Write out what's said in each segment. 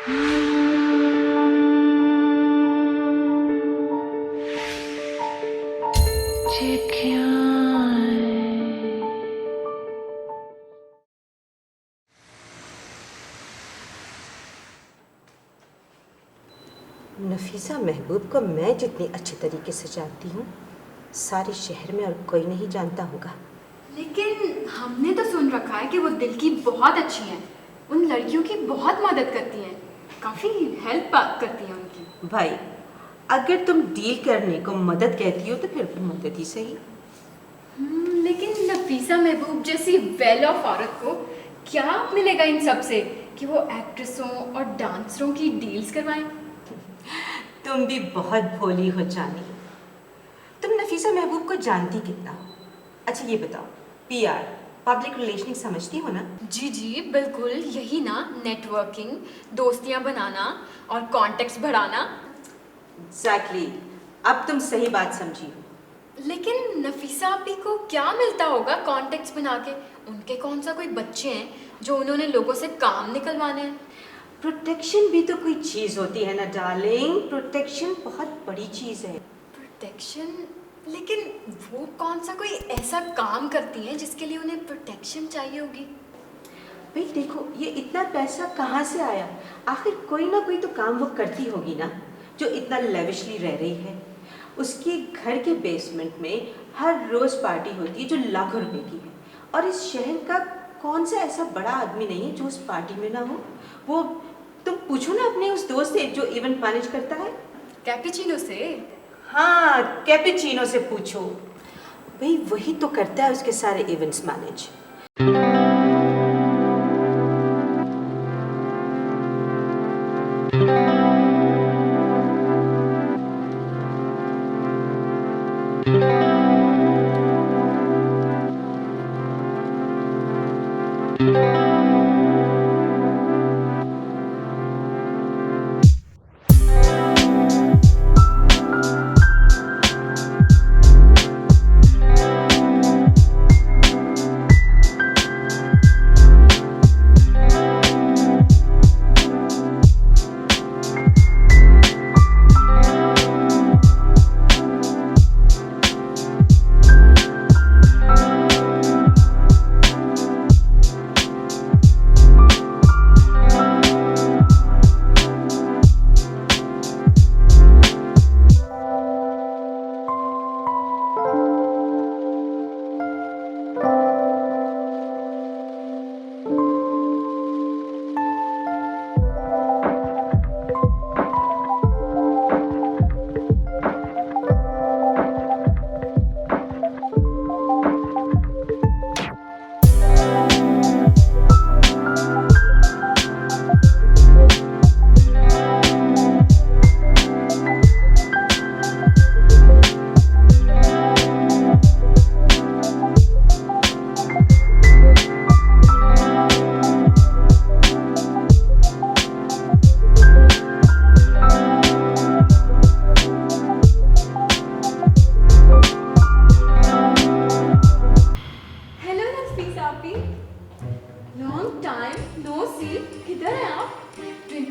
नफीसा महबूब को मैं जितनी अच्छे तरीके से जानती हूँ, सारे शहर में और कोई नहीं जानता होगा। लेकिन हमने तो सुन रखा है कि वो दिल की बहुत अच्छी हैं, उन लड़कियों की बहुत मदद करती हैं, काफ़ी हेल्प करती हैं उनकी। भाई, अगर तुम डील करने को मदद कहती हो तो फिर मदद ही सही। लेकिन नफीसा महबूब जैसी वेल ऑफ औरत को क्या मिलेगा इन सब से कि वो एक्ट्रेसों और डांसरों की डील्स करवाएं? तुम भी बहुत भोली हो जानी। तुम नफीसा महबूब को जानती कितना हो? अच्छा ये बताओ, पीआर पब्लिक रिलेशनिंग समझती हो ना? जी जी बिल्कुल, यही ना, नेटवर्किंग, दोस्तियां बनाना और कॉन्टेक्ट्स बढ़ाना। एग्जैक्टली, अब तुम सही बात समझी हो। लेकिन नफीसा आपी को क्या मिलता होगा कॉन्टेक्ट्स बना के? उनके कौन सा कोई बच्चे हैं जो उन्होंने लोगों से काम निकलवाने हैं? प्रोटेक्शन भी तो कोई चीज होती है ना डार्लिंग, प्रोटेक्शन बहुत बड़ी चीज है। प्रोटेक्शन? लेकिन वो कौन सा कोई ऐसा काम करती हैं जिसके लिए उन्हें प्रोटेक्शन चाहिए होगी? भाई देखो, ये इतना पैसा कहाँ से आया? आखिर कोई ना कोई तो काम वो करती होगी ना, जो इतना लेविशली रह रही है। उसके घर के बेसमेंट में हर रोज पार्टी होती है जो लाखों रुपए की है, और इस शहर का कौन सा ऐसा बड़ा आदमी नहीं है जो उस पार्टी में ना हो। वो तुम पूछो ना अपने उस दोस्त से जो इवेंट मैनेज करता है। कैपेचिनो से? हाँ, कैपेचिनो से पूछो। भाई वही तो करता है उसके सारे इवेंट्स मैनेज।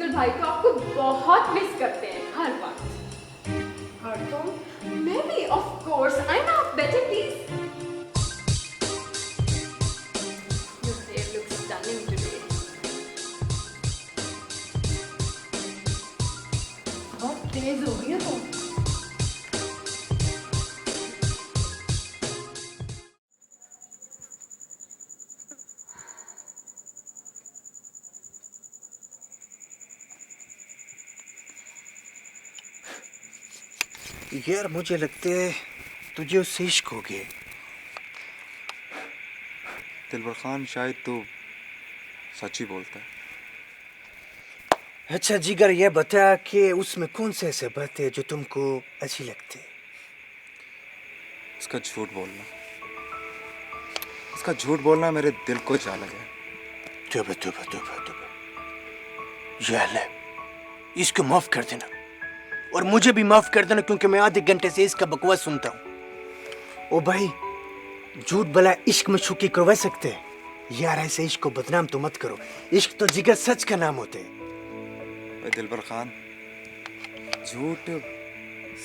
भाई तो आपको बहुत मिस करते हैं हर वक्त। और तुम? मैं भी ऑफ कोर्स। आई एम आप better please. Your hair looks stunning today. बहुत तेज हो गई हो तुम। यार मुझे लगता है तुझे उससे इश्क हो गया। दिलबर खान शायद तो सच ही बोलता है। अच्छा जिगर, ये बता कि उसमें कौन से ऐसे बातें हैं जो तुमको अच्छी लगती है? इसका झूठ बोलना मेरे दिल को जा लगा। तौबा तौबा तौबा तौबा। या अल्लाह, इसको माफ कर देना और मुझे भी माफ कर देना, क्योंकि मैं आधे घंटे से इसका बकवास सुनता हूँ। ओ भाई, झूठ भला इश्क में छुकी करवा सकते हैं यार, ऐसे इश्क को बदनाम तो मत करो। इश्क तो जिगर सच का नाम होते है। अबे दिलबर खान, झूठ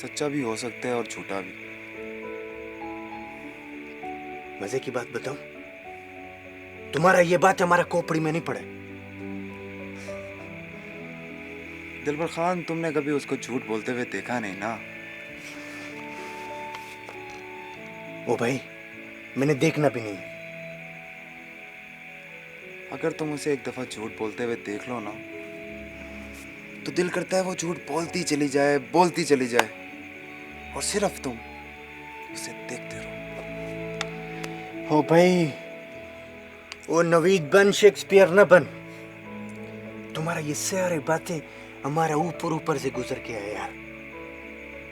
सच्चा भी हो सकता है और झूठा भी। मजे की बात बताऊं, तुम्हारा ये बात हमारा खोपड़ी में नहीं पड़े। दिलबर खान, तुमने कभी उसको झूठ बोलते हुए देखा नहीं ना। ओ भाई, मैंने देखना भी नहीं। अगर तुम उसे एक दफा झूठ बोलते हुए देख लो ना, तो दिल करता है वो झूठ बोलती चली जाए, बोलती चली जाए, और सिर्फ तुम उसे देखते रहो। ओ भाई, वो नवीद बन, शेक्सपियर न बन। तुम्हारा ये सारी बातें हमारा ऊपर ऊपर से गुजर के आया यार।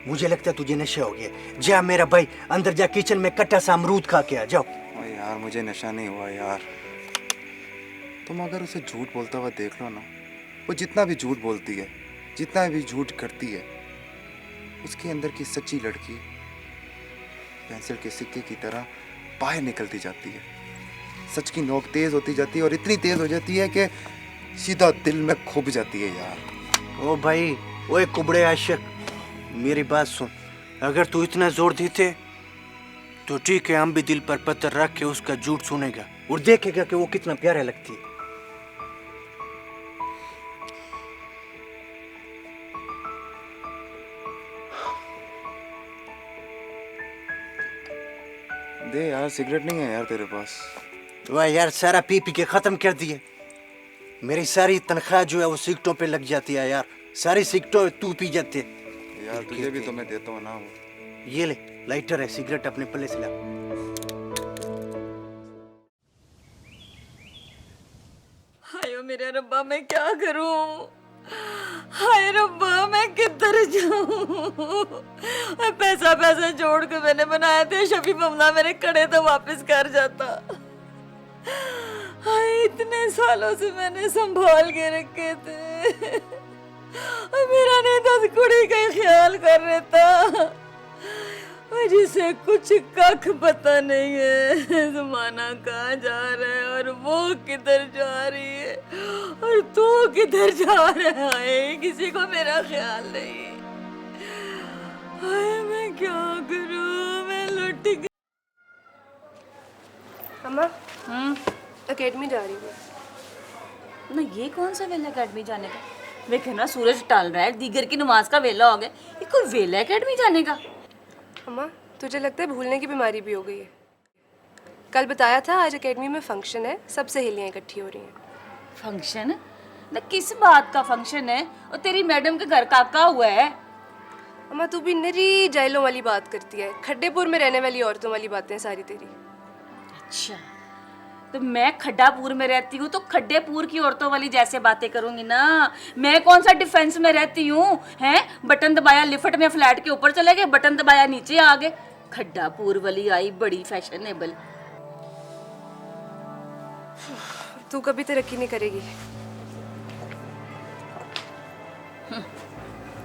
मुझे लगता है तुझे नशा हो गया। जा मेरा भाई, अंदर जा, किचन में कट्टा सा अमरूद खा के आ जाओ। ओ यार, मुझे नशा नहीं हुआ यार। तुम अगर उसे झूठ बोलता हुआ देख लो ना, वो जितना भी झूठ बोलती है, जितना भी झूठ करती है, उसके अंदर की सच्ची लड़की पेंसिल के सिक्के की तरह बाहर निकलती जाती है। सच की नोक तेज होती जाती है, और इतनी तेज हो जाती है कि सीधा दिल में खुब जाती है यार। ओ भाई, ओए कुबड़े आशिक, मेरी बात सुन। अगर तू इतना जोर देते तो ठीक है, हम भी दिल पर पत्थर रख के उसका झूठ सुनेगा और देखेगा कि वो कितना प्यारा लगती है। दे यार, सिगरेट नहीं है यार तेरे पास? वाह यार, सारा पी पी के खत्म कर दिए। मेरी सारी तनख्वाह जो है वो सिगरेटों पे लग जाती है यार। सारी सिगरेटों तू पी जाते। यार तुझे भी तो मैं देता हूँ ना वो। ये ले, लाइटर है, सिगरेट अपने पल्ले से ला। हाय मेरे रब्बा, मैं क्या करूं? हाय रब्बा, मैं किधर जाऊं? पैसा पैसा जोड़ के मैंने बनाए थे, शफी ममला मेरे कड़े तो वापस कर जाता। हाय, इतने सालों से मैंने संभाल के रखे थे। मेरा नहीं तो कुड़ी का ही ख्याल कर रहा था, जिसे कुछ कख पता नहीं है। जमाना कहाँ जा रहा है और वो किधर जा रही है और तू किधर जा रहा है, किसी को मेरा ख्याल नहीं। हाय, मैं क्या करूं? मैं लुट गई। अम्मा, एकेडमी जा रही हूँ। ना ये कौन सा वेला एकेडमी जाने का? मैं कहना सूरज टल रहा है, दीगर की नमाज का वेला हो गया, ये कोई वेला एकेडमी जाने का? अम्मा, तुझे लगता है भूलने की बीमारी भी हो गई है? कल बताया था आज एकेडमी में फंक्शन है, सब सहेलियाँ इकट्ठी हो रही हैं। फंक्शन? ना किस बात का फंक्शन है? और तेरी मैडम के घर काका हुआ है। अम्मा, तू भी निरी जाइलों वाली बात करती है। खड्डेपुर में रहने वाली औरतों वाली बातें सारी तेरी। अच्छा, तो मैं खड्डापुर में रहती हूँ तो खड्डेपुर की औरतों वाली जैसे बातें करूंगी ना। मैं कौन सा डिफेंस में रहती हूँ? हैं, बटन दबाया लिफ्ट में फ्लैट के ऊपर चले गए, बटन दबाया नीचे आ गए। खड्डापुर वाली आई बड़ी फैशनेबल। तू कभी तरक्की नहीं करेगी।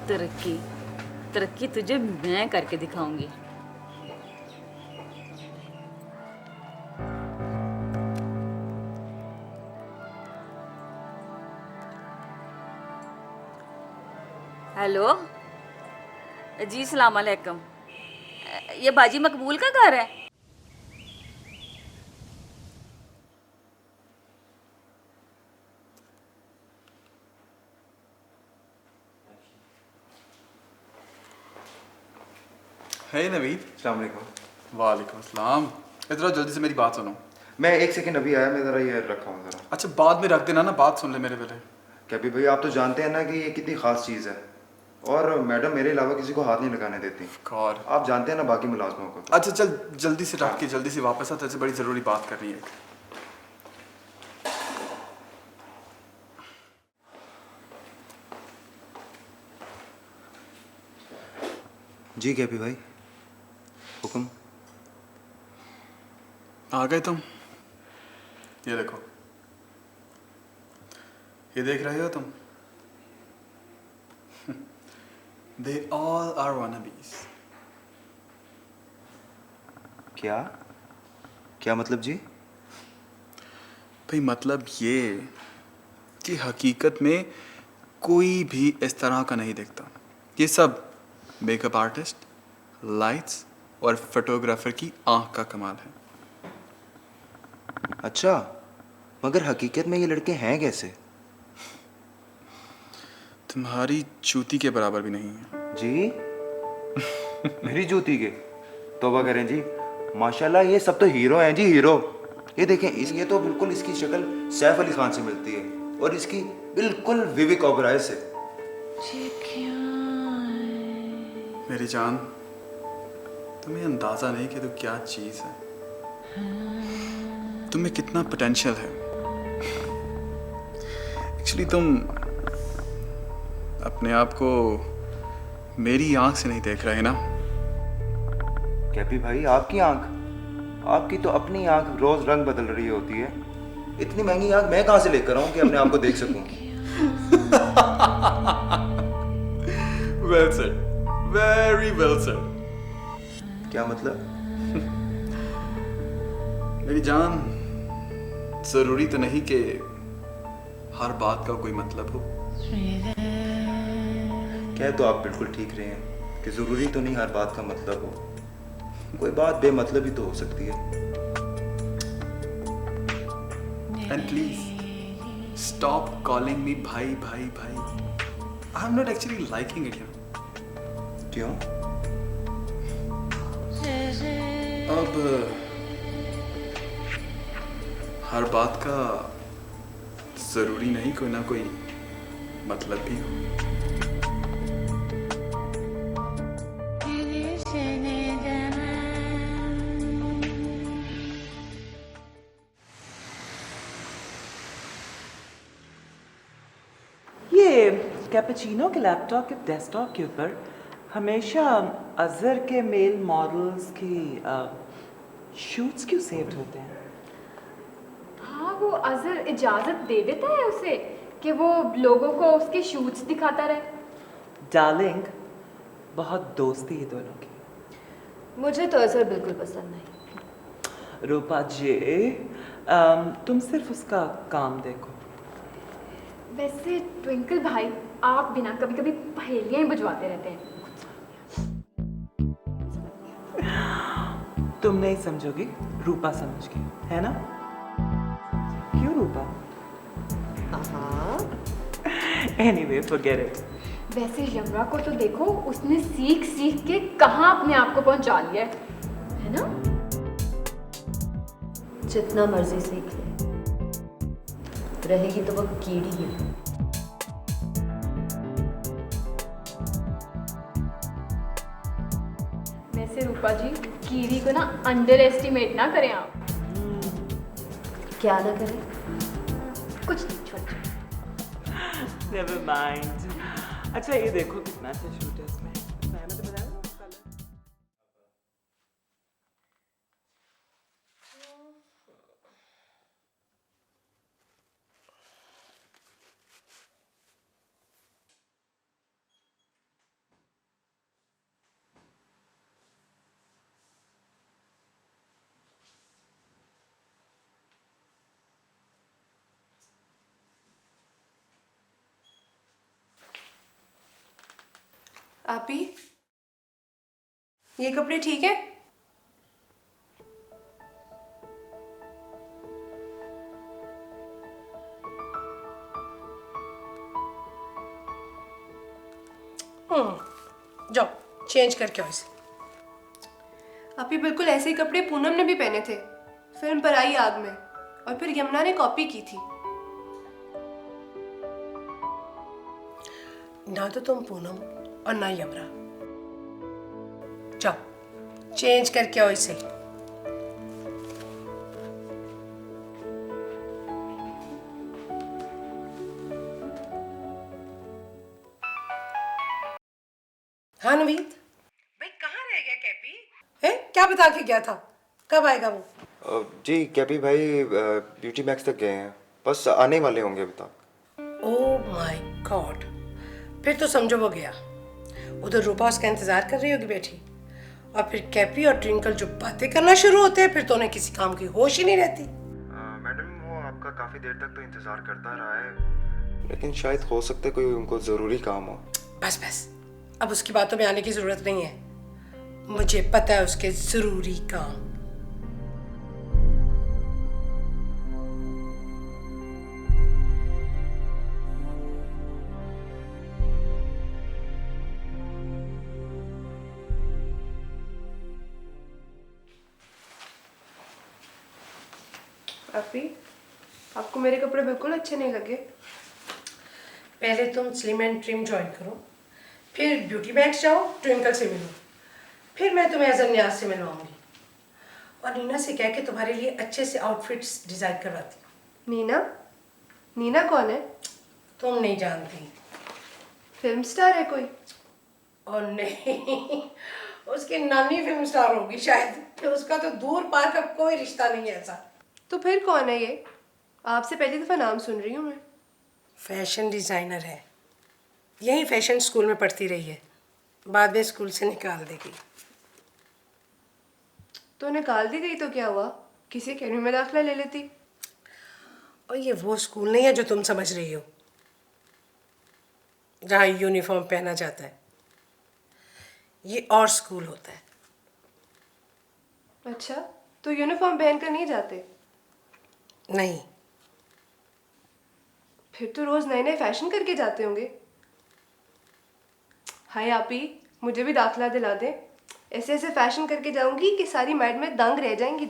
तरक्की तरक्की तुझे मैं करके दिखाऊंगी। हेलो जी, सलाम अलैकुम। ये बाजी मकबूल का घर है? है नवीद। अस्सलाम वालेकुम। वालेकुम अस्सलाम। इधर आओ, जल्दी से मेरी बात सुनो। मैं एक सेकंड अभी आया, मैं ज़रा ये रखा हूँ ज़रा। अच्छा, बाद में रख देना ना, बात सुन ले मेरे पहले। क्या भी भाई, आप तो जानते हैं ना कि ये कितनी ख़ास चीज़ है, और मैडम मेरे अलावा किसी को हाथ नहीं लगाने देती। और आप जानते हैं ना बाकी मुलाजमों को। अच्छा चल, जल्दी से रख के जल्दी से वापस आ, तेरे से बड़ी ज़रूरी बात करनी है। जी क्या भी भाई, हुक्म। आ गए तुम? ये देखो, ये देख रहे हो तुम? They all are wannabes. क्या क्या मतलब जी? भाई मतलब ये कि हकीकत में कोई भी इस तरह का नहीं दिखता। ये सब मेकअप आर्टिस्ट, लाइट्स और फोटोग्राफर की आंख का कमाल है। अच्छा, मगर हकीकत में ये लड़के हैं कैसे? तुम्हारी जूती के बराबर भी नहीं है। जी मेरी जूती के? तौबा करें जी, माशाल्लाह ये सब तो हीरो हैं जी, हीरो। ये देखें, ये तो बिल्कुल इसकी शक्ल सैफ अली खान से मिलती है और इसकी बिल्कुल विवेक ओबराय से। मेरी जान, तुम्हें अंदाजा नहीं कि तो क्या चीज है, तुम्हें कितना पोटेंशियल है। एक्चुअली तुम अपने आप को मेरी आंख से नहीं देख रहे ना। कैपी भाई, आपकी आंख, आपकी तो अपनी आंख रोज रंग बदल रही होती है। इतनी महंगी आंख मैं कहां से लेकर आऊं कि अपने आप को देख सकूं? Well said, very well said. क्या मतलब? मेरी जान, जरूरी तो नहीं कि हर बात का कोई मतलब हो। कह तो आप बिल्कुल ठीक रहे हैं कि जरूरी तो नहीं हर बात का मतलब हो, कोई बात बेमतलब ही तो हो सकती है। And please stop calling me भाई भाई भाई। I am not actually liking it. क्यों? अब हर बात का जरूरी नहीं कोई ना कोई मतलब भी हो। ये कैपेचिनो के लैपटॉप के डेस्कटॉप के ऊपर हमेशा अजहर के मेल मॉडल्स की शूट्स क्यों सेव्ड होते हैं? हाँ, वो अजहर इजाज़त दे देता है उसे कि वो लोगों को उसके शूट्स दिखाता रहे। डार्लिंग, बहुत दोस्ती है दोनों की। मुझे तो अजहर बिल्कुल पसंद नहीं। रूपा जी, तुम सिर्फ उसका काम देखो। वैसे ट्विंकल भाई, आप बिना कभी कभी पहेलियां ही बुझवाते रहते हैं। तुम नहीं समझोगी, रूपा समझ गई, है ना? क्यों रूपा? Anyway, forget it. वैसे यमरा को तो देखो, उसने सीख सीख के कहाँ अपने आप को पहुंचा लिया है ना? जितना मर्जी सीख ले, रहेगी तो वो कीड़ी है। वैसे रूपा जी, कीड़ी को ना अंडर एस्टिमेट ना करें आप। क्या ना करें? कुछ नहीं, छोड़। Never mind. अच्छा, ये देखो कितना अच्छा शूट है इसमें। मैंने तो बताया ना कलर। आप ही, ये कपड़े ठीक है? जाओ चेंज करके आओ इसे। आप ही, बिल्कुल ऐसे ही कपड़े पूनम ने भी पहने थे फिल्म पर आई आग में, और फिर यमुना ने कॉपी की थी। ना तो तुम पूनम और ना यमरा। जाओ चेंज करके आओ इसे। हाँ नवीद भाई, कहाँ रह गया कैपी? है क्या बता के गया था? कब आएगा वो? जी कैपी भाई ब्यूटी मैक्स तक गए हैं, बस आने वाले होंगे अभी तक। ओह माय गॉड, फिर तो समझो वो गया। उधर रूपा उसका इंतजार कर रही होगी बैठी, और फिर कैपी और ट्विंकल जो बातें करना शुरू होते हैं, फिर तो उन्हें किसी काम की होश ही नहीं रहती। मैडम, वो आपका काफ़ी देर तक तो इंतज़ार करता रहा है, लेकिन शायद हो सकता है कोई उनको ज़रूरी काम हो। बस बस, अब उसकी बातों में आने की जरूरत नहीं है। मुझे पता है उसके जरूरी काम। आपी, आपको मेरे कपड़े बिल्कुल अच्छे नहीं लगे। पहले तुम स्लिम एंड ट्रिम ज्वाइन करो, फिर ब्यूटी मैक्स जाओ, ट्विंकल से मिलो, फिर मैं तुम्हें एज न्याज से मिलवाऊंगी और नीना से कह के तुम्हारे लिए अच्छे से आउटफिट्स डिजाइन करवाती हूँ। नीना? नीना कौन है? तुम नहीं जानती? फिल्म स्टार है कोई? और नहीं, उसकी नानी फिल्म स्टार होगी शायद, कि उसका तो दूर पार का कोई रिश्ता नहीं है ऐसा। तो फिर कौन है ये? आपसे पहली दफा नाम सुन रही हूँ मैं। फैशन डिजाइनर है, यही फैशन स्कूल में पढ़ती रही है, बाद में स्कूल से निकाल देगी। तो निकाल दी गई तो क्या हुआ? किसी अकेडमी में दाखिला ले लेती। और ये वो स्कूल नहीं है जो तुम समझ रही हो, जहाँ यूनिफॉर्म पहना जाता है। ये और स्कूल होता है। अच्छा, तो यूनिफॉर्म पहन कर नहीं जाते? नहीं। फिर तो रोज नए नए फैशन करके जाते होंगे। हाय आपी, मुझे भी दाखिला दिला दे। ऐसे ऐसे फैशन करके जाऊंगी कि सारी मैड में दंग रह जाएंगी।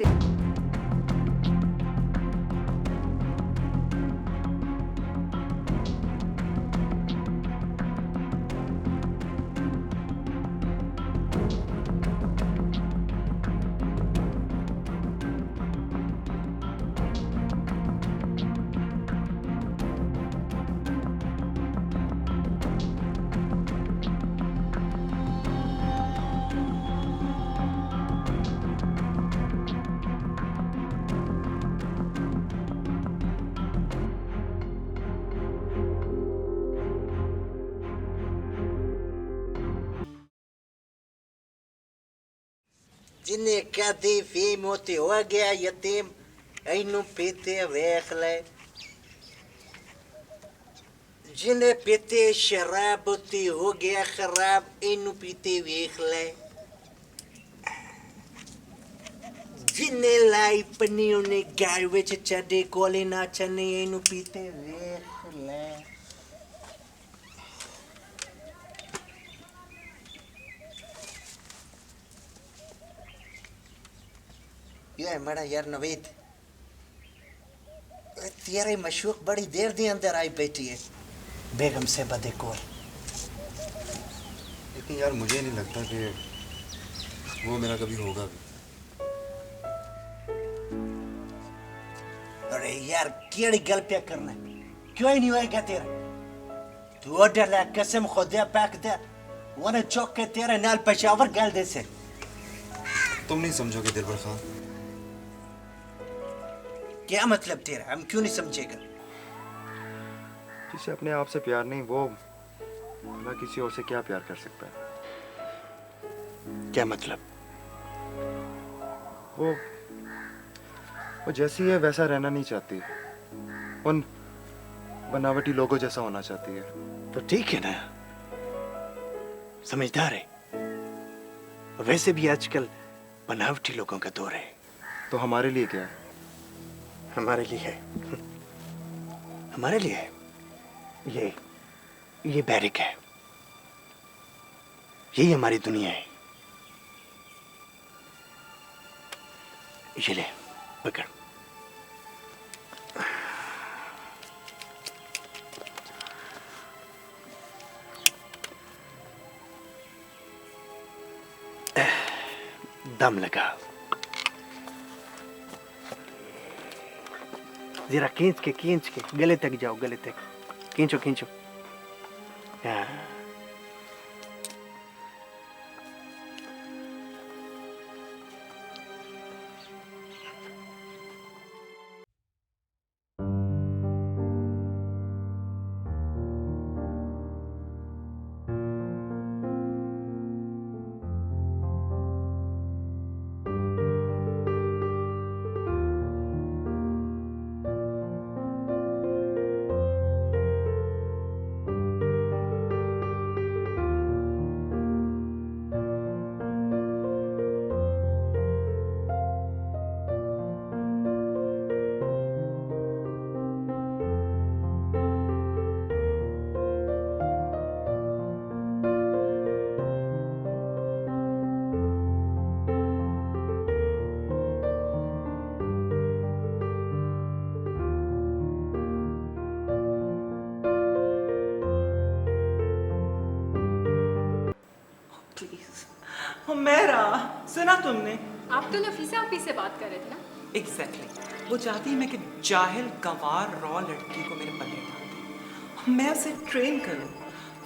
जिन्हें कदी फी मोती हो गया यतीम, इनू पीते वेख ले। जिन्हें पीते शराब होती हो गया खराब, इनू पीते वेख ले। जिन्हें लाई पनी उन्हें गाय विच चढ़े कोले ना चने, इनू पीते वेख ले। ये मेरा यार नवीद, तेरे मशूक बड़ी देर दी अंदर आई बैठी है बेगम से बदे कोल। लेकिन यार मुझे नहीं लगता कि वो मेरा कभी होगा भी। अरे यार केड़ी गल पे करना, क्यों ही नहीं होएगा तेरा? तू ऑर्डर ला, कसम खुदा पाक दे, वरना चौक के तेरे नाल पेशावर गल दे से। तुम नहीं समझोगे दिलबर खान। क्या मतलब तेरा? हम क्यों नहीं समझेगा? जिसे अपने आप से प्यार नहीं, वो भला किसी और से क्या प्यार कर सकता है? क्या मतलब? वो जैसी है वैसा रहना नहीं चाहती, उन बनावटी लोगों जैसा होना चाहती है। तो ठीक है ना, समझदार है। वैसे भी आजकल बनावटी लोगों का दौर है। तो हमारे लिए क्या है? हमारे लिए है, हमारे लिए है ये बैरिक है, यही हमारी दुनिया है। ये ले पकड़। दम लगा, जरा खींच के गले तक जाओ, गले तक खींचो खींचो। हाँ। हुमैरा, सुना तुमने? आप तो नफीसा आपी से बात कर रहे थे ना? एग्जैक्टली वो चाहती है मैं कि जाहिल गंवार रॉ लड़की को मेरे पल्ले डाल दूं, मैं उसे ट्रेन करूं।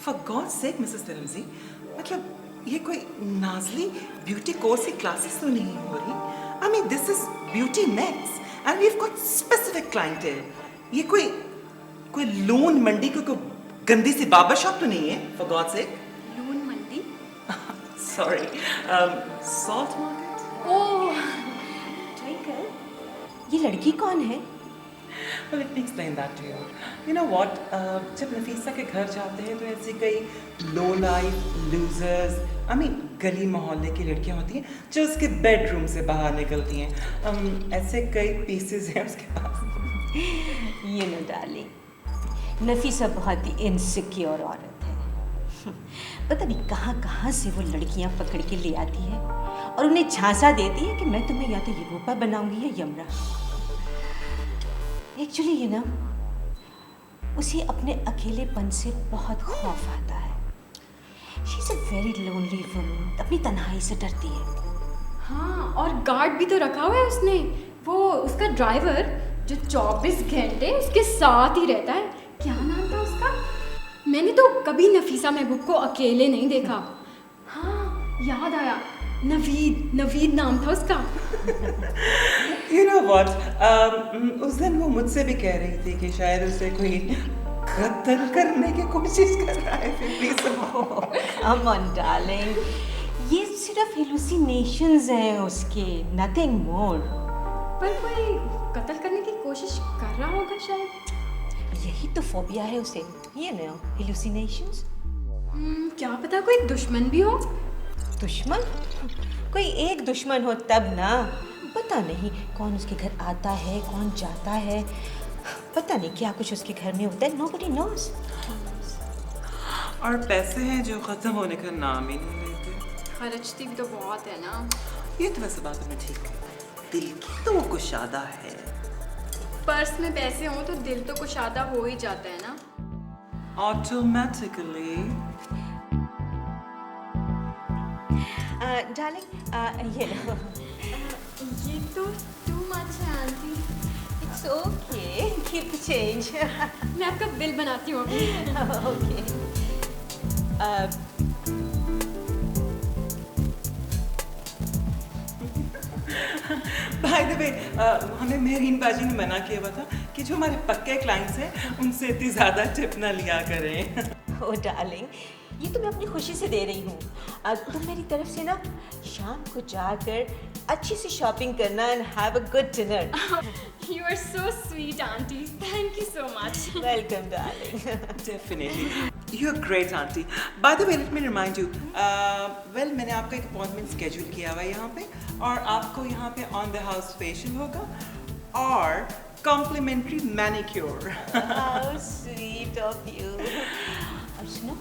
For God sake Mrs Tirmizi, मतलब ये कोई नाजली ब्यूटी कोर्स की क्लासेस तो नहीं हो रही। I mean this is beauty next and we have got specific clientele. ये कोई लोन मंडी कोई गंदी सी बार्बर शॉप तो नहीं है for God sec. Loan Mandi? Sorry, salt market. Oh, twinkle, ये लड़की कौन है? Well, let me explain that to you. You know what? जब नफीसा के घर जाते हैं तो ऐसी कई low life losers, I mean गली मोहल्ले की लड़कियां होती हैं जो उसके बेडरूम से बाहर निकलती हैं। ऐसे कई पीसेस हैं उसके पास। ये नो डार्लिंग, नफीसा बहुत ही इनसिक्योर औरत है। पता नहीं कहाँ से वो लड़कियां पकड़ के ले आती है और उन्हें झांसा देती है कि मैं तुम्हें या तो यूरोपा बनाऊंगी या यमरा। एक्चुअली ये ना उसे अपने अकेलेपन से बहुत खौफ आता है। She is a very lonely woman, अपनी तन्हाई से डरती है। हाँ, और गार्ड भी तो रखा हुआ है उसने, वो उसका ड्राइवर जो 24 घंटे उसके साथ ही रहता है। क्या नाम था उसका? मैंने तो कभी नफीसा महबूब को अकेले नहीं देखा। हाँ, याद आया, नवीद नाम था उसका। You know what? उस दिन वो मुझसे भी कह रही थी कि शायद उसे कोई कत्ल करने की कोशिश कर रहा है। फिर भी Come on, darling. ये सिर्फ हेलुसिनेशंस हैं उसके, nothing more. पर कोई कत्ल करने की कोशिश कर रहा होगा शायद। यही तो फोबिया है उसे, ये ना हेलुसिनेशंस। क्या पता कोई दुश्मन भी हो। दुश्मन? कोई एक दुश्मन हो तब ना। पता नहीं कौन उसके घर आता है, कौन जाता है। पता नहीं क्या कुछ उसके घर में होता है। Nobody knows. और पैसे हैं जो खत्म होने का नाम ही नहीं लेते। खर्चती भी तो बहुत है ना। ये तो वैसे बात में ठीक है, दिल की तो वो कुशादा है। पर्स में पैसे हों तो दिल तो कुशादा हो ही जाता है ना। ऑटोमेटिकली। डार्लिंग, ये लो। ये तो टू मच है aunty. It's okay. Keep the change. मैं आपका बिल बनाती हूँ अभी। Okay. बाय द वे, हमें मेहरीन बाजी ने मना किया हुआ था कि जो हमारे पक्के क्लाइंट्स हैं उनसे इतनी ज़्यादा टिप ना लिया करें। ओ डार्लिंग, ये तो मैं अपनी खुशी से दे रही हूँ। तुम मेरी तरफ से ना शाम को जाकर अच्छी सी शॉपिंग करना and have a good dinner. You are so sweet, auntie. Thank you so much. Welcome darling. Definitely. You're great, auntie. By the way, let me remind you. Well, मैंने आपका एक अपॉइंटमेंट स्केड्यूल किया हुआ है यहाँ पे, और आपको यहाँ पे ऑन द हाउस फेशियल होगा और complimentary manicure. How sweet of you. और सुनो,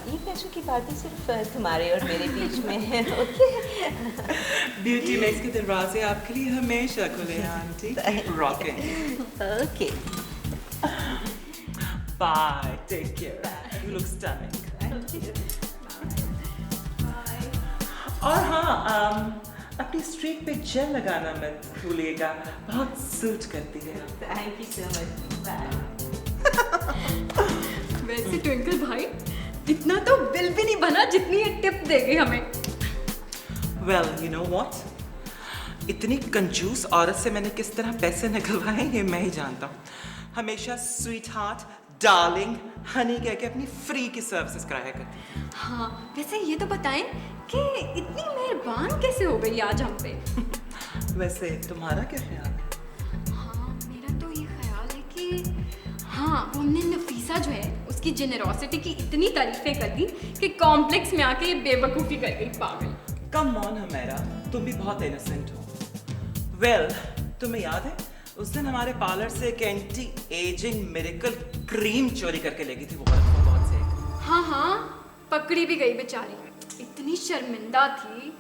ये पैसों की बातें सिर्फ तुम्हारे और मेरे बीच में है, ओके? ब्यूटी नेक्स्ट के दरवाजे आपके लिए हमेशा खुले हैं aunty. Rocking. Okay. Bye, take care, you look stunning. और हाँ, अपनी स्ट्रीक पे जेल लगाना मत भूलिएगा, बहुत सूट करती है। Thank you so much. Bye. वैसे ट्विंकल भाई, इतना तो बिल भी नहीं बना जितनी ये टिप देगी हमें। Well, you know what? इतनी कंजूस औरत से मैंने किस तरह पैसे निकलवाए ये मैं ही जानता हूँ। हमेशा स्वीट हार्ट, डार्लिंग, हनी कह के अपनी फ्री की सर्विसेज कराया करती थी। हाँ, वैसे ये तो बताएं कि इतनी मेहरबान कैसे हो गई आज हम पे। वैसे तुम्हारा क्या ख्याल है? हाँ, मेरा तो ये ख्याल है कि हाँ, वो हमने नफीसा जो है उसकी जेनरोसिटी की इतनी तारीफें कर दी कि कॉम्प्लेक्स में आके ये बेवकूफ़ी कर गई पागल। कम ऑन हमेरा, तुम भी बहुत इनोसेंट हो। वेल, तुम्हें याद है उस दिन हमारे पार्लर से एक एंटी एजिंग मिरेकल क्रीम चोरी करके ले गई थी वो बहुत से। हाँ हाँ, पकड़ी भी गई बेचारी, इतनी शर्मिंदा थी।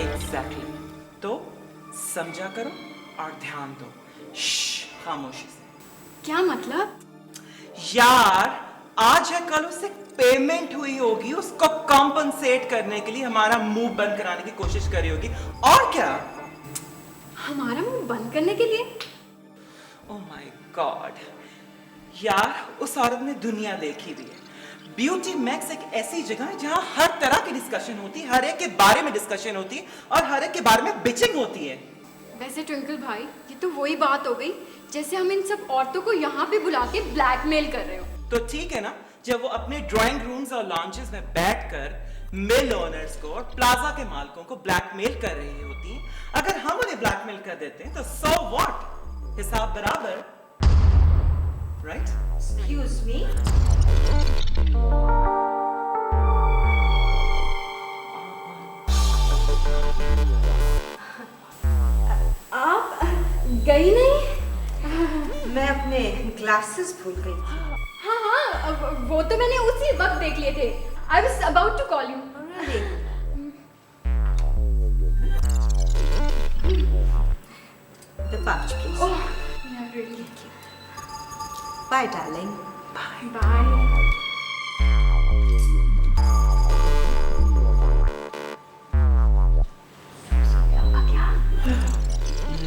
एग्जैक्टली। तो समझा करो और ध्यान दो। खामोशी से। क्या मतलब? यार, आज या कल उससे पेमेंट हुई होगी, उसको कॉम्पनसेट करने के लिए हमारा मुंह बंद कराने की कोशिश करी होगी, और क्या? हमारा मुंह बंद करने के लिए? ओह माय गॉड यार, उस औरत ने दुनिया देखी हुई है। ब्यूटी मैक्स एक ऐसी जगह है जहां हर तरह की डिस्कशन होती है, हर एक के बारे में डिस्कशन होती है और हर एक के बारे में बिचिंग होती है। वैसे ट्विंकल भाई, ये तो वही बात हो गई जैसे हम इन सब औरतों को यहाँ पे बुला के ब्लैकमेल कर रहे हो। तो ठीक है ना, जब वो अपने ड्राइंग रूम्स और लॉन्चेस में बैठकर मिल ओनर्स को और प्लाजा के मालिकों को ब्लैकमेल कर रही होती, अगर हम उन्हें ब्लैकमेल कर देते हैं तो सो व्हाट, हिसाब बराबर, राइट? एक्सक्यूज मी, आप गई नहीं? मैं अपने ग्लासेस भूल गई थी। हाँ हाँ, वो तो मैंने उसी वक्त देख लिए थे। I was about to call you. The pouch, please. Oh, yeah, really. Bye, darling. Bye.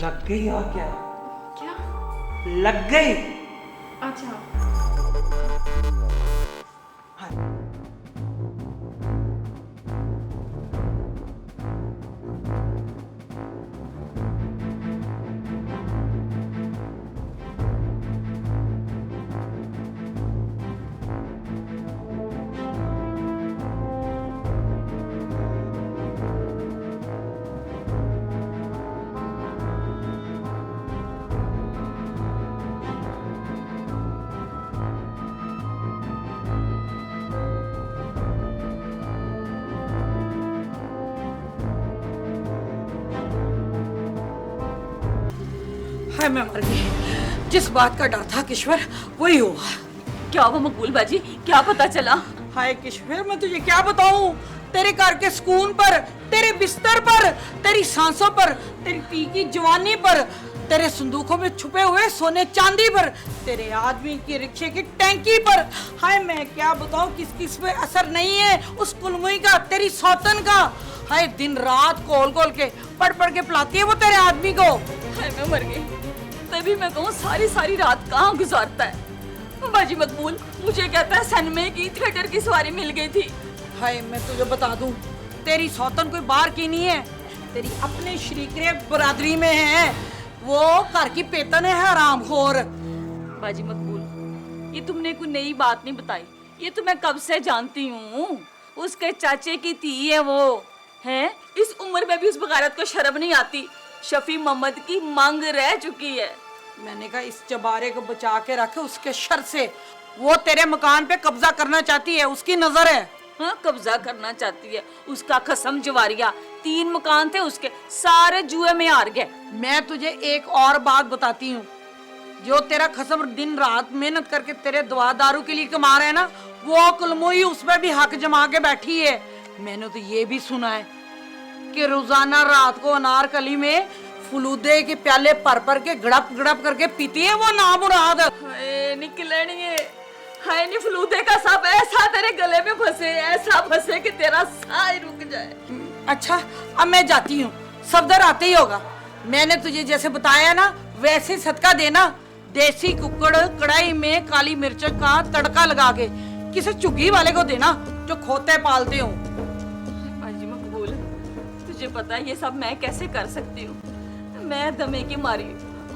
लग गई और क्या? क्या? लग गई। अच्छा। हाय मैं मर गई। जिस बात का डर था किश्वर, वही हुआ। क्या हुआ मकबूल बाजी, क्या पता चला? हाय किश्वर, मैं तुझे क्या बताऊं? तेरे घर के सुकून पर, तेरे बिस्तर पर, तेरी सांसों पर, तेरी पी की जवानी पर, तेरे संदूकों में छुपे हुए सोने चांदी पर, तेरे आदमी की रिक्शे की टैंकी पर, हाय मैं क्या बताऊं किस किस पे असर नहीं है उस कुलमुई का, तेरी सौतन का। हाय दिन रात खोल खोल के पढ़ पढ़ के पिलाती है वो तेरे आदमी को। हाय मैं मर गई। तभी मैं कहूँ सारी सारी रात कहाँ गुजारता है। बाजी मकबूल मुझे कहता है सनमे की थिएटर की सवारी मिल गई थी। हाय मैं तुझे बता दूं, तेरी सौतन कोई बाहर की नहीं है, तेरी अपने शरीके बरादरी में है। वो घर की पेतन है, हरामखोर। बाजी मकबूल ये तुमने कोई नई बात नहीं बताई, ये तो मैं कब से जानती हूँ। उसके चाचे की थी है वो, है इस उम्र में भी उस बगारत को शर्म नहीं आती। शफी मोहम्मद की मांग रह चुकी है। मैंने कहा इस चबारे को बचा के रखे उसके शर से। वो तेरे मकान पे कब्जा करना चाहती है, उसकी नजर है। हाँ कब्जा करना चाहती है, उसका कसम जवारिया। 3 मकान थे उसके, सारे जुए में हार गए। मैं तुझे एक और बात बताती हूँ, जो तेरा खसम दिन रात मेहनत करके तेरे दवा दारू के लिए कमा रहे हैं ना, वो कुलमोई उसमें भी हक जमा के बैठी है। मैंने तो ये भी सुना है कि रोजाना रात को अनारकली में फलूदे के प्याले पर के गड़प गड़प करके पीती है वो नामुराद। निकलनिए, हाय नी फलूदे का सब ऐसा तेरे गले में फंसे, ऐसा फंसे कि तेरा साह ही रुक जाए। अच्छा अब मैं जाती हूँ, सफदर आते ही होगा। मैंने तुझे जैसे बताया ना वैसे सदका देना। देसी कुकड़ कढ़ाई में काली मिर्च का तड़का लगा के किसी चुग्गी वाले को देना जो खोते पालते हो। बाजी मकबूल तुझे पता है ये सब मैं कैसे कर सकती हूँ? मैं दमे की मारी,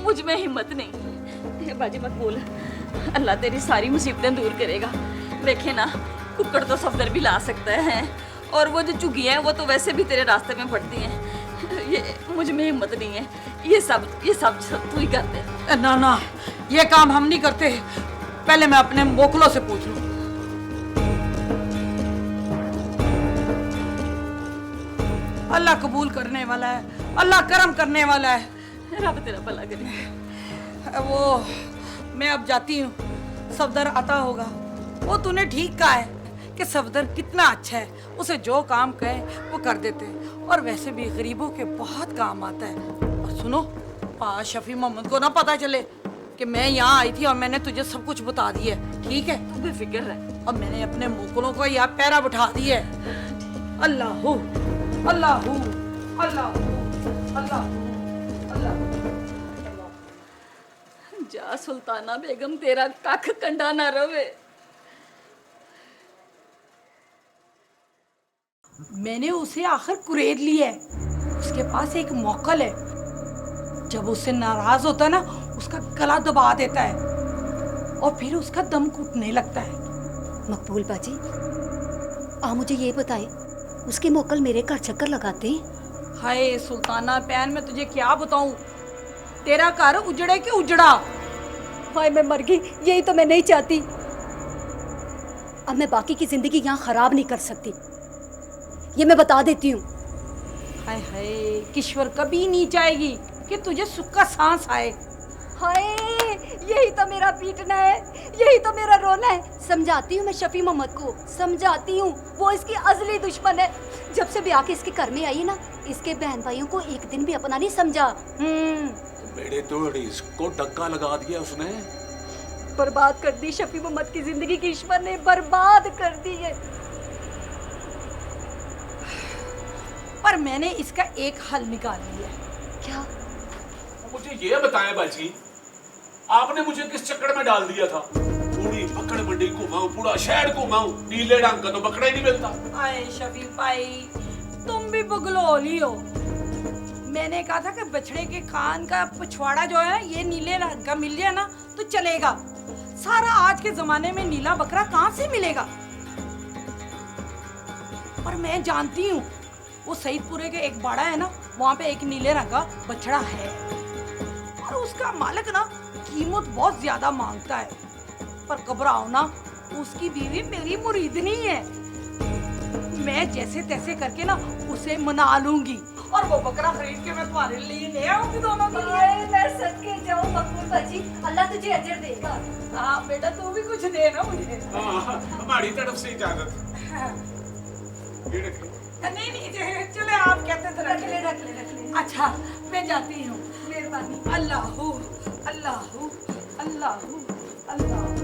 मुझ में हिम्मत नहीं। बाजी मकबूल अल्लाह तेरी सारी मुसीबतें दूर करेगा। देखे ना कुकड़ तो सफदर भी ला सकता है, और वो जो चुगी है वो तो वैसे भी तेरे रास्ते में पड़ती हैं। ये मुझ में हिम्मत नहीं है। ये सब तू ही कर दे। ना ना ये काम हम नहीं करते, पहले मैं अपने मोखलों से पूछ लूं। अल्लाह कबूल करने वाला है, अल्लाह करम करने वाला है। रब तेरा भला करे। वो मैं अब जाती हूँ, सफदर आता होगा। वो तूने ठीक कहा है कि सफदर कितना अच्छा है, उसे जो काम कहे वो कर देते, और वैसे भी गरीबों के बहुत काम आता है। और सुनो शफी मोहम्मद को ना पता चले, कि मैं यहाँ आई थी और मैंने तुझे सब कुछ बता दिया है, ठीक है? तू बेफिक्र रह। अब मैंने अपने मुगलों को यहाँ पैरा बिठा दिया है। अल्लाहू अल्लाहू अल्लाहू अल्लाहू अल्लाहू। जा सुल्ताना बेगम, तेरा कख कंडा ना रवे। मैंने उसे आखिर कुरेद लिया है। उसके पास एक मौकल है, जब उससे नाराज होता है ना, उसका गला दबा देता है और फिर उसका दम घुटने लगता है। मकबूल बाजी, आप मुझे ये बताएं, उसके मोकल मेरे घर चक्कर लगाते हैं? हाय सुल्ताना पैन, मैं तुझे क्या बताऊं, तेरा घर उजड़े के उजड़ा। हाय मैं मर गई, यही तो मैं नहीं चाहती। अब मैं बाकी की जिंदगी यहाँ खराब नहीं कर सकती, ये मैं बता देती हूँ। हाय हाय, किश्वर कभी नहीं चाहेगी कि तुझे सुख का सांस आए। हाय यही तो मेरा पीटना है, यही तो मेरा रोना है। समझाती हूँ मैं शफी मोहम्मद को, समझाती हूँ, वो इसकी असली दुश्मन है। जब से भी आके इसके घर में आई है ना, इसके बहन भाइयों को एक दिन भी अपना नहीं समझा। मेरे तो इसको डक्का लगा दिया उसने। बर्बाद कर दी शफी मोहम्मद की जिंदगी, किश्वर ने बर्बाद कर दी है। पर मैंने इसका एक हल निकाल लिया। क्या? मुझे ये बताएं बाजी, आपने मुझे किस चक्कर में डाल दिया था? पूरी बकड़ मंडी घुमाऊं, पूरा शहर घुमाऊं, नीले रंग का तो बकरा ही नहीं मिलता। आए शफीक भाई, तुम भी बगलोली हो। मैंने कहा था कि बछड़े के कान का पिछवाड़ा जो है ये नीले रंग का मिल जाए ना तो चलेगा। सारा आज के जमाने में नीला बकरा कहाँ से मिलेगा? पर मैं जानती हूँ, वो सईदपुरे के एक बाड़ा है ना, वहाँ पे एक नीले रंग का बछड़ा है और उसका मालिक ना कीमत बहुत ज्यादा मांगता है। पर घबराओ ना, उसकी बीवी मेरी मुरीदनी है। मैं जैसे तैसे करके ना उसे मना लूंगी और वो बकरा खरीद के मैं तुम्हारे लिए ले आऊंगी दोनों के लिए। मैं सदके जाऊं मकबूल बाजी, अल्लाह तुझे अजर देगा। हाँ बेटा, तू भी कुछ देना मुझे। हमारी तरफ से इजाजत। नहीं नहीं, चले आप कहते थे रख ले। अच्छा मैं जाती हूँ। मेहरबानी। Allahu Allahu Allahu Allahu.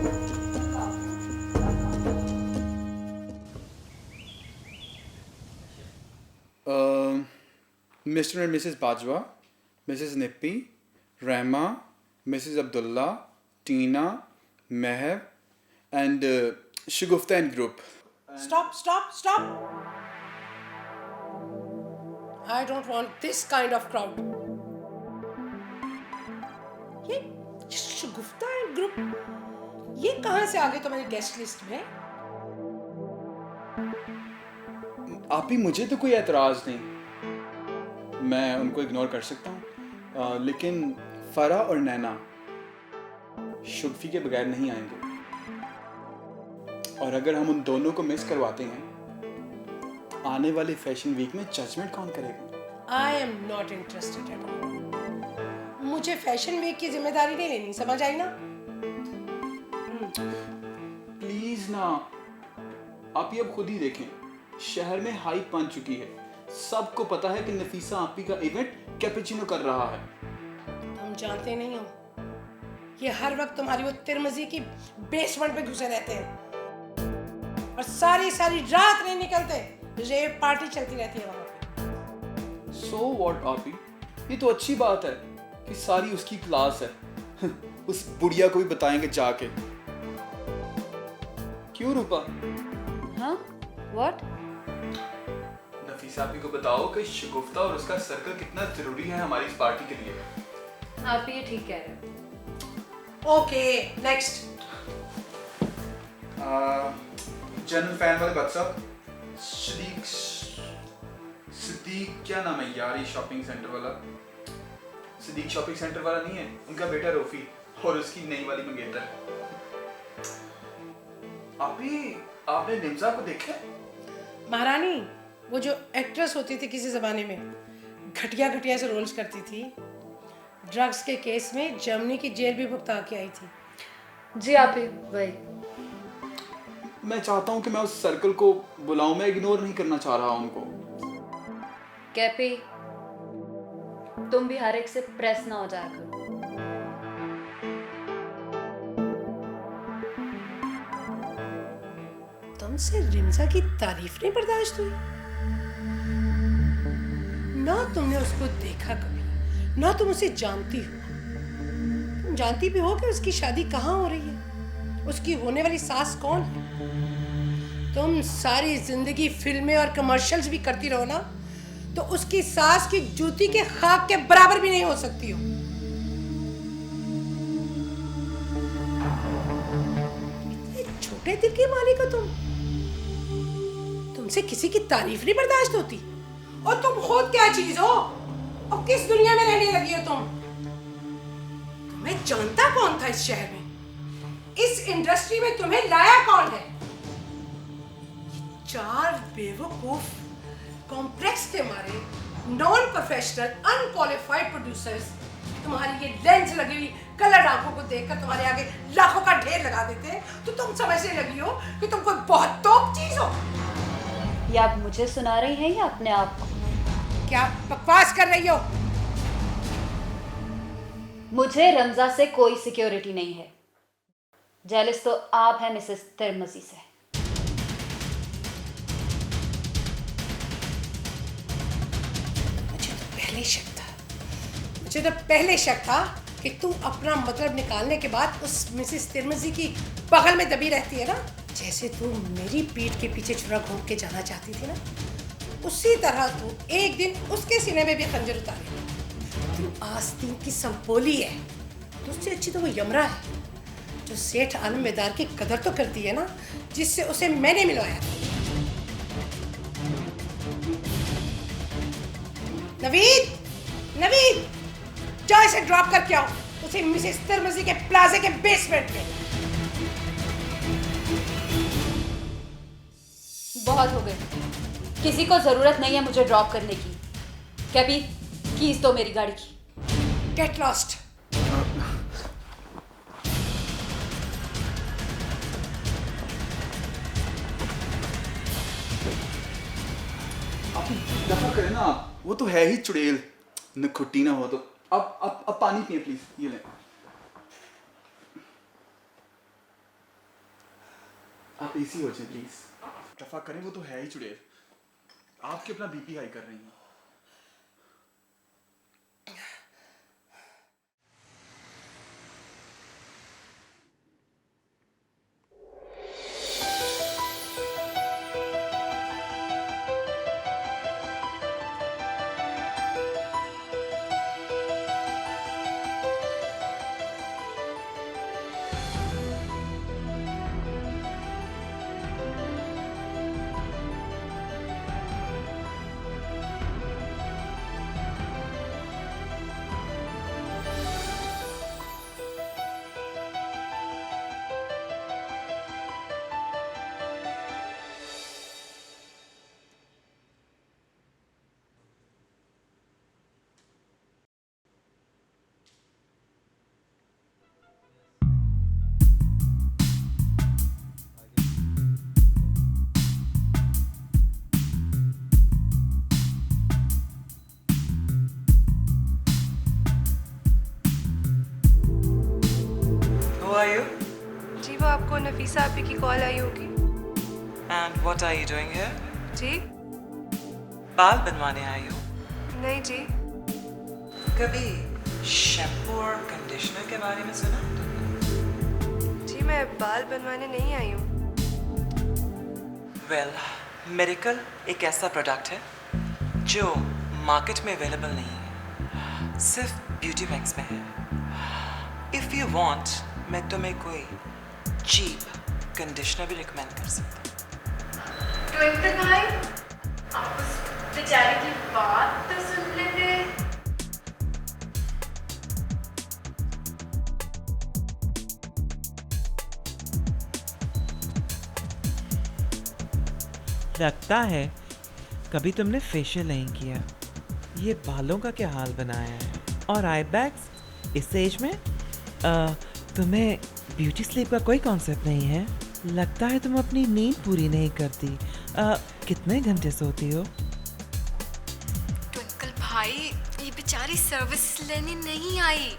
Mr. and Mrs. Bajwa, Mrs. Nippi, Rehma, Mrs. Abdullah, Tina, Meher, and Shagufta and group. Stop. I don't want this kind of crowd. ये शगुफ्ता एंड ग्रुप, ये कहाँ से आ गए तुम्हारी गेस्ट लिस्ट में? आप ही, मुझे तो कोई एतराज़ नहीं, मैं उनको इग्नोर कर सकता हूँ, लेकिन फरा और नैना शुगफी के बगैर नहीं आएंगे। और अगर हम उन दोनों को मिस करवाते हैं, आने वाले फैशन वीक में जजमेंट कौन करेगा? I am not interested at all. मुझे फैशन वीक की जिम्मेदारी नहीं लेनी, समझ आई ना? प्लीज ना, आप ये अब खुद ही देखें, शहर में हाइप बन चुकी है। सबको पता है कि नफीसा आपी का इवेंट कैपेचिनो कर रहा है। तुम जानते नहीं हो, ये हर वक्त तुम्हारी वो तिरमिजी की बेसमेंट में घुसे रहते हैं और सारी रात नहीं निकलते, रेव पार्टी चलती रहती है वहां पे। So what आपी, ये तो अच्छी बात है कि सारी उसकी क्लास है। उस बुढ़िया को भी बताएंगे जाके। क्यों रूपा? हाँ? What? नफीसा आपी को बताओ कि शगुफ्ता और उसका सर्कल कितना जरूरी है हमारी इस पार्टी के लिए। आप ये ठीक कह रहे हो। Okay, next. जनरल फैन वाले बच्चा सिद्दीक, क्या नाम है यार ये शॉपिंग सेंटर वाला? सिद्दीक शॉपिंग सेंटर वाला नहीं है, उनका बेटा रोफी और उसकी नई वाली मंगेतर। आपने निम्जा को देखा? महारानी, वो जो एक्ट्रेस होती थी किसी जमाने में, घटिया से रोल्स करती थी, ड्रग्स के केस में जर्मनी की जेल भी भुगता के आई थी। जी आप ही भाई। मैं चाहता हूँ कि मैं उस सर्कल को बुलाऊं, मैं इग्नोर नहीं करना चाह रहा उनको। कैपी, तुम भी हर एक से प्रेस ना हो जाया करो। तुमसे रिमजा की तारीफ नहीं बर्दाश्त हुई? ना तुमने उसको देखा कभी, ना तुम उसे जानती हो। तुम जानती भी हो कि उसकी शादी कहाँ हो रही है, उसकी होने वाली सास कौन है। तुम सारी जिंदगी फिल्में और कमर्शियल्स भी करती रहो ना, तो उसकी सास की जूती के खाक के बराबर भी नहीं हो सकती हो। इतने छोटे दिल की मालिक हो तुम, तुमसे किसी की तारीफ नहीं बर्दाश्त होती। और तुम खुद क्या चीज हो और किस दुनिया में रहने लगी हो तुम? तुम्हें जानता कौन था इस शहर में? इस इंडस्ट्री में तुम्हें लाया कौन है? चार बेवकूफ कॉम्प्लेक्स के मारे नॉन प्रोफेशनल अनक्वालिफाइड प्रोड्यूसर्स तुम्हारी ये लेंस लगी हुई कलर आंखों को देखकर तुम्हारे आगे लाखों का ढेर लगा देते हैं, तो तुम समझने लगी हो कि तुम कोई बहुत टॉप चीज हो। ये आप मुझे सुना रही हैं या अपने आप को? क्या बकवास कर रही हो? मुझे रमजा से कोई सिक्योरिटी नहीं है। जेलस तो आप हैं मिसेस तिरमजी से। मुझे तो पहले शक था कि तू अपना मतलब निकालने के बाद उस मिसेस तिरमजी की बगल में दबी रहती है ना, जैसे तू मेरी पीठ के पीछे छुरा घूम के जाना चाहती थी ना, उसी तरह तू एक दिन उसके सीने में भी खंजर उतारे। तू आस्तीन की संपोली है, तुझसे अच्छी तो वो यमरा है जो सेठ आलमदार की कदर तो करती है ना, जिससे उसे मैंने मिलवाया था। नवीद, नवीद, जाओ इसे ड्रॉप करके आओ, उसे मिसेस तिरमजी के प्लाजा के बेसमेंट में। बहुत हो गए, किसी को जरूरत नहीं है मुझे ड्रॉप करने की। कैपी, कीज दो मेरी गाड़ी की। Get lost. आप दफा करें ना आप, वो तो है ही चुड़ैल, नखुट्टी ना हो तो। अब पानी पिए प्लीज, ये लें। आप इसी हो जाए प्लीज, दफा करें, वो तो है ही चुड़ैल। आपके अपना बीपी हाई कर रही हैं। जी वो आपको नफीसा आपी की कॉल आई होगी। And what are you doing here? जी बाल बनवाने आई हो? नहीं जी। कभी शैम्पू और कंडीशनर के बारे में सुना? जी मैं बाल बनवाने नहीं आई हूँ। Well, मिरेकल एक ऐसा प्रोडक्ट है जो मार्केट में अवेलेबल नहीं है, सिर्फ ब्यूटी मैक्स में है। इफ यू वांट, मैं तुम्हें कोई चीप कंडीशनर भी रिकमेंड कर सकता हूँ। ट्विंकल भाई, आप उस बेचारे की बात तो सुन लेते। लगता है कभी तुमने फेशियल नहीं किया। ये बालों का क्या हाल बनाया है, और आई बैग्स इस एज में। तुम्हें ब्यूटी स्लीप का कोई कॉन्सेप्ट नहीं है। लगता है तुम अपनी नींद पूरी नहीं करती। कितने घंटे सोती हो? ट्विंकल भाई, ये बेचारी सर्विस लेने नहीं आई,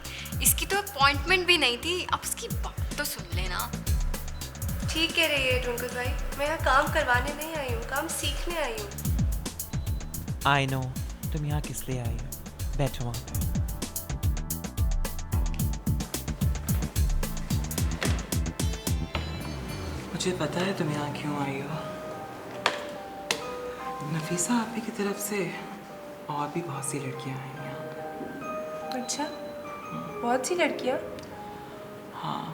इसकी तो अपॉइंटमेंट भी नहीं थी। अब उसकी बात तो सुन लेना। ठीक कह रही है ट्विंकल भाई, मैं यहाँ काम करवाने नहीं आई हूँ, काम सीखने आई हूँ। आई नो तुम यहाँ किस लिए आई हो, बैठो वहाँ पे। मुझे पता है तुम यहाँ क्यों आई हो। नफीसा आपी की तरफ से और भी बहुत सी लड़कियाँ आई हैं यहाँ पे। अच्छा, बहुत सी लड़कियाँ? हाँ।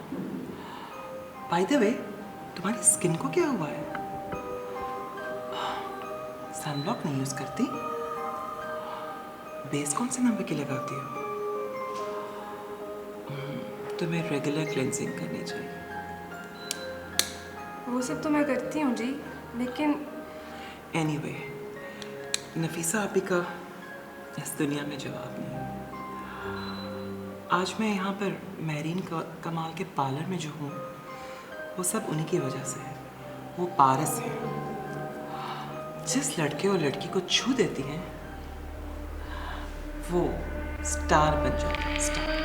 बाय द वे, तुम्हारी स्किन को क्या हुआ है? सनब्लॉक नहीं यूज करती? बेस कौन से नंबर की लगाती हो? तुम्हें रेगुलर क्लेंजिंग करनी चाहिए। वो सब तो मैं करती हूँ जी, लेकिन एनीवे, नफीसा आपी का इस दुनिया में जवाब नहीं। आज मैं यहाँ पर मेरीन कमाल के पार्लर में जो हूँ, वो सब उन्हीं की वजह से है। वो पारस हैं। जिस लड़के और लड़की को छू देती हैं, वो स्टार बन जाता है, star.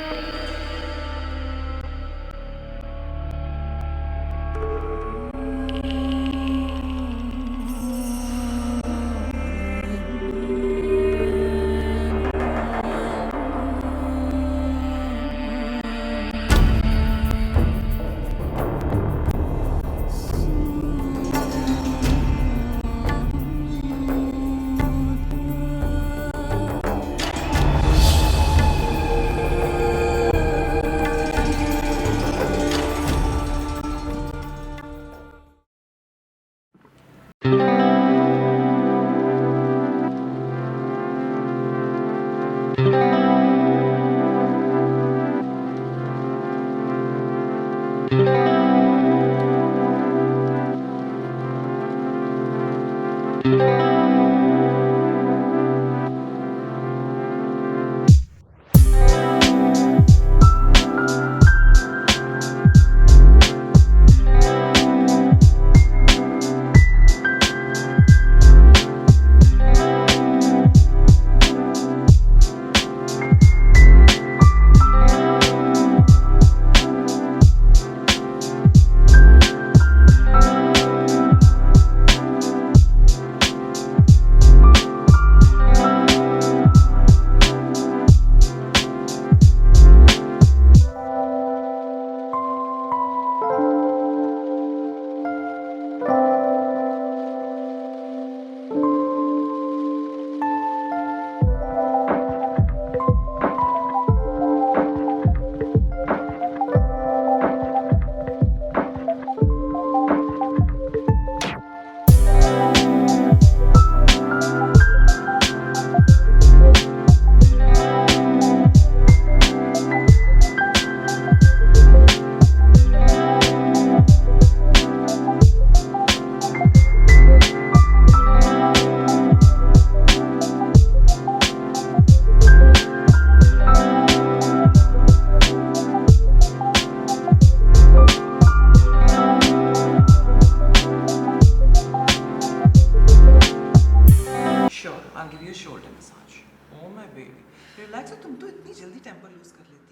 I'll give you a shoulder massage. Oh my baby, relax हो तुम तो इतनी जल्दी टेम्पर लूज कर लेती हो।